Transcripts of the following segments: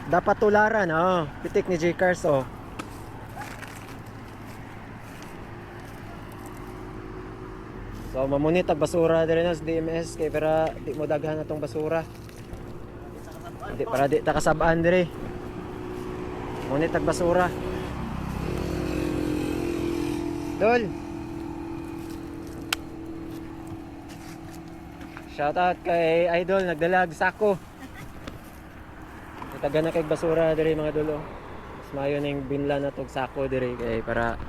Dapat tularan, oh. Pitik ni J-Cars, oh. So mamunit ang basura dire na sa DMS kay para di mo daghan atong basura. Di para di ta kasabaan dire. Munit ang basura. Dol. Shout out kay Idol nagdalag sako. Itaga na kay basura dire mga dolo. Mas mayo ning binla na tog sako dire kay para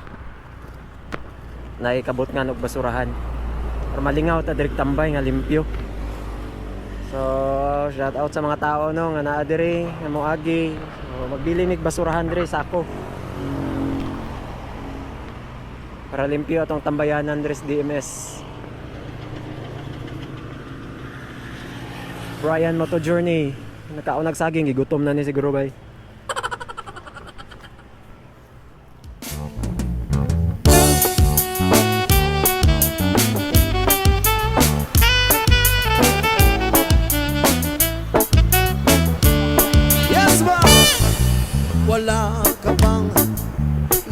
naikabot nga og basurahan. Para malingaw ta direk tambay nga limpyo. So shout out sa mga tao no nga naa diri nga moagi. So, magbili mig basurahan diri sako. Para limpyo atong tambayanan diri sa DMS. Brian Moto Journey. Nakaunag saging gigutom na ni siguro bay. Wala ka bang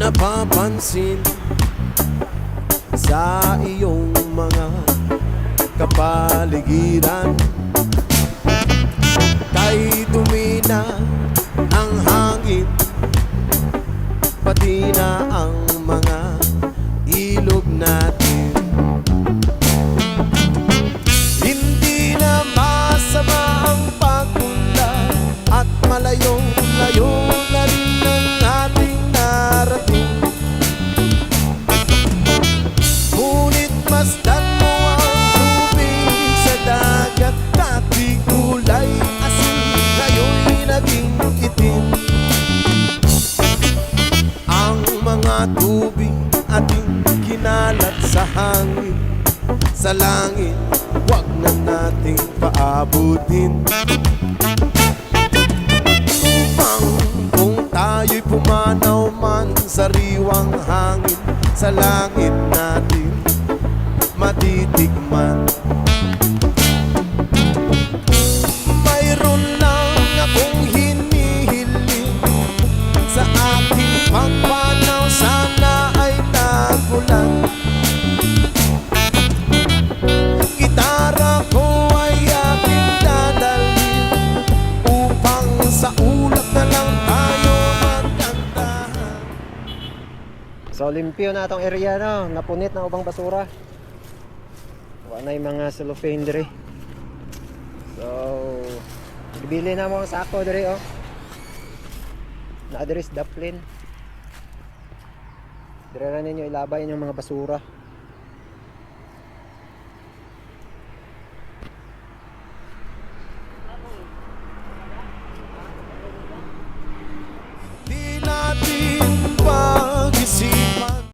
napapansin sa iyong mga kapaligiran? Kay dumi na ang hangin, pati na ang mga ilog natin. Hindi na masama ang pagpunta at malayong-layo na rin ang ating narating. Ngunit masdan mo ang tubig sa dagat, dati kulay asin, ngayon'y naging itim. Ang mga tubig ating kinalat sa hangin, sa langit, wag na nating paabutin. Kung tayo'y pumanaw man sa riwang hangin, sa langit natin matitikman. Mayroon lang akong hinihiling sa aking pagpanaw, sana ay tagulan. Gitara ko ay aking dadalhin upang sa ulap na lang tayo magkantahan. So limpyo na atong area no, napunit na ubang basura. Wala na yung mga cellophane dire. So bibili na mo ang sako dire oh. Na address Daplin. Dire ra ninyo ilabay yung mga basura.